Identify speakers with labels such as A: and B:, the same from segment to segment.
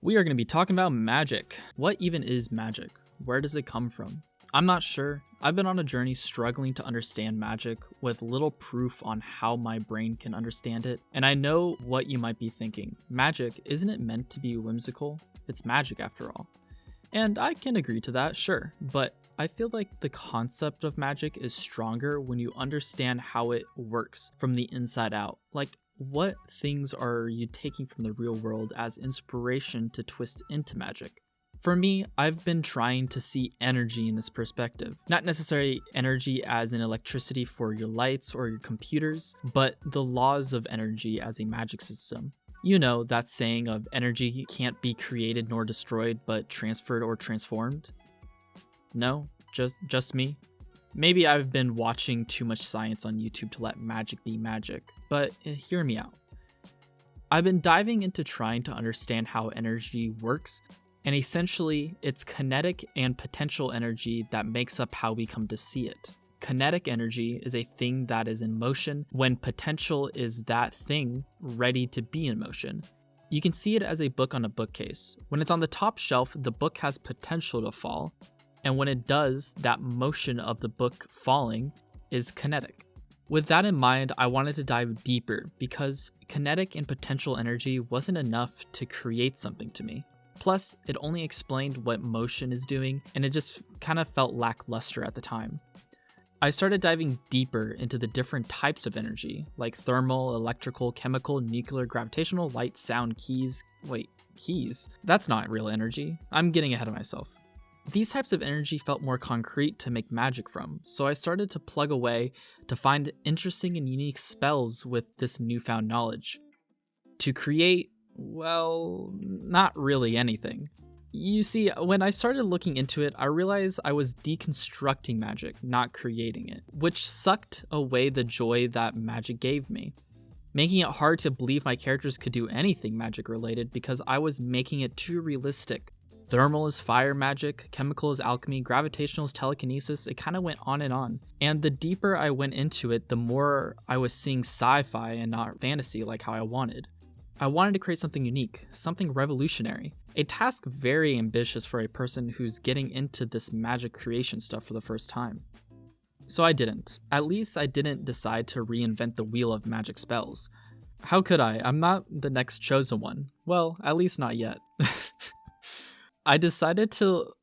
A: We are going to be talking about magic. What even is magic? Where does it come from? I'm not sure. I've been on a journey struggling to understand magic with little proof on how my brain can understand it. And I know what you might be thinking. Magic, isn't it meant to be whimsical? It's magic after all. And I can agree to that, sure. But I feel like the concept of magic is stronger when you understand how it works from the inside out. Like, what things are you taking from the real world as inspiration to twist into magic? For me, I've been trying to see energy in this perspective. Not necessarily energy as in electricity for your lights or your computers, but the laws of energy as a magic system. You know, that saying of energy can't be created nor destroyed, but transferred or transformed? No, just me. Maybe I've been watching too much science on YouTube to let magic be magic, but hear me out. I've been diving into trying to understand how energy works, and essentially, it's kinetic and potential energy that makes up how we come to see it. Kinetic energy is a thing that is in motion, when potential is that thing ready to be in motion. You can see it as a book on a bookcase. When it's on the top shelf, the book has potential to fall, and when it does, that motion of the book falling is kinetic. With that in mind, I wanted to dive deeper because kinetic and potential energy wasn't enough to create something to me. Plus, it only explained what motion is doing, and it just kind of felt lackluster at the time. I started diving deeper into the different types of energy, like thermal, electrical, chemical, nuclear, gravitational, light, sound, keys. Wait, keys? That's not real energy. I'm getting ahead of myself. These types of energy felt more concrete to make magic from, so I started to plug away to find interesting and unique spells with this newfound knowledge. To create, well, not really anything. You see, when I started looking into it, I realized I was deconstructing magic, not creating it, which sucked away the joy that magic gave me, making it hard to believe my characters could do anything magic related because I was making it too realistic. Thermal is fire magic, chemical is alchemy, gravitational is telekinesis. It kind of went on. And the deeper I went into it, the more I was seeing sci-fi and not fantasy like how I wanted. I wanted to create something unique, something revolutionary. A task very ambitious for a person who's getting into this magic creation stuff for the first time. So I didn't. At least I didn't decide to reinvent the wheel of magic spells. How could I? I'm not the next chosen one. Well, at least not yet. I decided to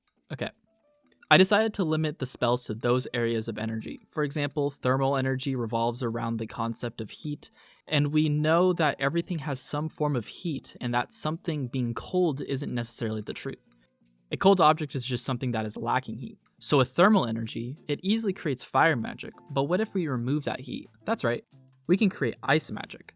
A: limit the spells to those areas of energy. For example, thermal energy revolves around the concept of heat, and we know that everything has some form of heat, and that something being cold isn't necessarily the truth. A cold object is just something that is lacking heat. So with thermal energy, it easily creates fire magic, but what if we remove that heat? That's right, we can create ice magic.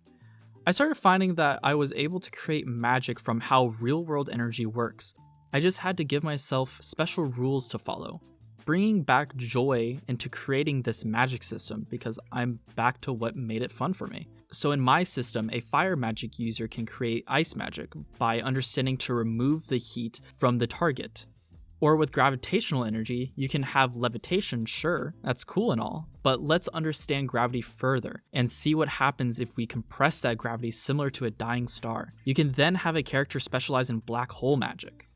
A: I started finding that I was able to create magic from how real-world energy works. I just had to give myself special rules to follow, bringing back joy into creating this magic system because I'm back to what made it fun for me. So in my system, a fire magic user can create ice magic by understanding to remove the heat from the target. Or with gravitational energy, you can have levitation, sure, that's cool and all, but let's understand gravity further and see what happens if we compress that gravity similar to a dying star. You can then have a character specialize in black hole magic.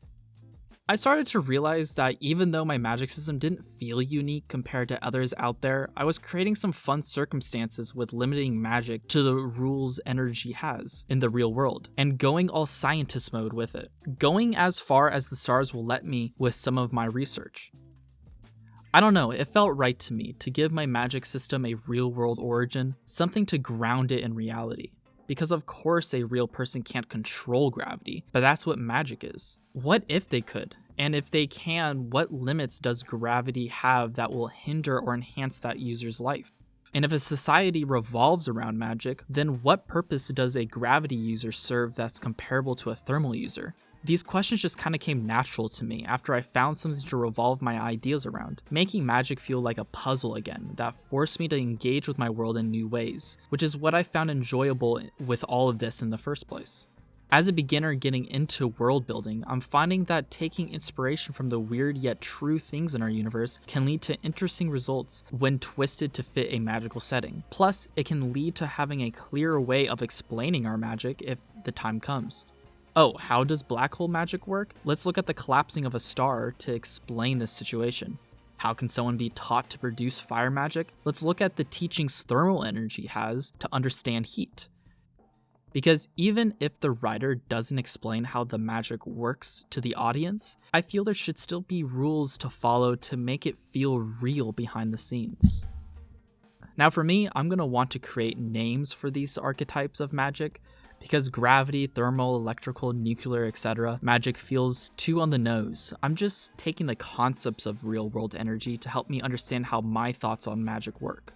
A: I started to realize that even though my magic system didn't feel unique compared to others out there, I was creating some fun circumstances with limiting magic to the rules energy has in the real world, and going all scientist mode with it, going as far as the stars will let me with some of my research. I don't know, it felt right to me to give my magic system a real world origin, something to ground it in reality. Because of course a real person can't control gravity, but that's what magic is. What if they could? And if they can, what limits does gravity have that will hinder or enhance that user's life? And if a society revolves around magic, then what purpose does a gravity user serve that's comparable to a thermal user? These questions just kind of came natural to me after I found something to revolve my ideas around, making magic feel like a puzzle again that forced me to engage with my world in new ways, which is what I found enjoyable with all of this in the first place. As a beginner getting into world building, I'm finding that taking inspiration from the weird yet true things in our universe can lead to interesting results when twisted to fit a magical setting. Plus, it can lead to having a clearer way of explaining our magic if the time comes. Oh, how does black hole magic work? Let's look at the collapsing of a star to explain this situation. How can someone be taught to produce fire magic? Let's look at the teachings thermal energy has to understand heat. Because even if the writer doesn't explain how the magic works to the audience, I feel there should still be rules to follow to make it feel real behind the scenes. Now for me, I'm going to want to create names for these archetypes of magic, because gravity, thermal, electrical, nuclear, etc. magic feels too on the nose. I'm just taking the concepts of real-world energy to help me understand how my thoughts on magic work.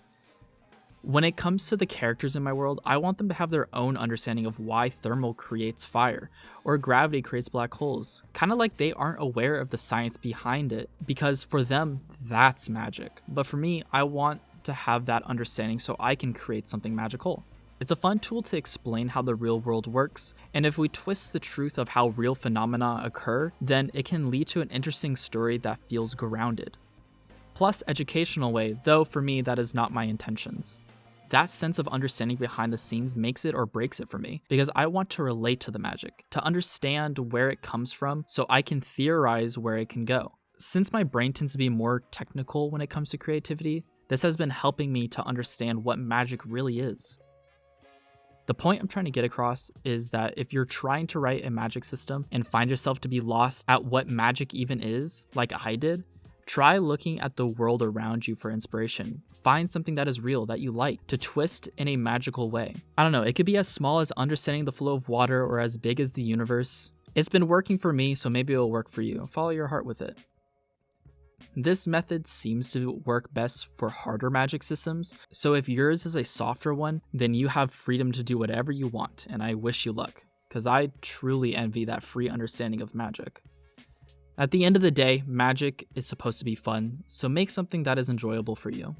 A: When it comes to the characters in my world, I want them to have their own understanding of why thermal creates fire, or gravity creates black holes. Kind of like they aren't aware of the science behind it, because for them, that's magic. But for me, I want to have that understanding so I can create something magical. It's a fun tool to explain how the real world works, and if we twist the truth of how real phenomena occur, then it can lead to an interesting story that feels grounded. Plus educational way, though for me that is not my intentions. That sense of understanding behind the scenes makes it or breaks it for me, because I want to relate to the magic, to understand where it comes from so I can theorize where it can go. Since my brain tends to be more technical when it comes to creativity, this has been helping me to understand what magic really is. The point I'm trying to get across is that if you're trying to write a magic system and find yourself to be lost at what magic even is, like I did, try looking at the world around you for inspiration. Find something that is real, that you like, to twist in a magical way. I don't know, it could be as small as understanding the flow of water or as big as the universe. It's been working for me, so maybe it'll work for you. Follow your heart with it. This method seems to work best for harder magic systems, so if yours is a softer one, then you have freedom to do whatever you want, and I wish you luck, because I truly envy that free understanding of magic. At the end of the day, magic is supposed to be fun, so make something that is enjoyable for you.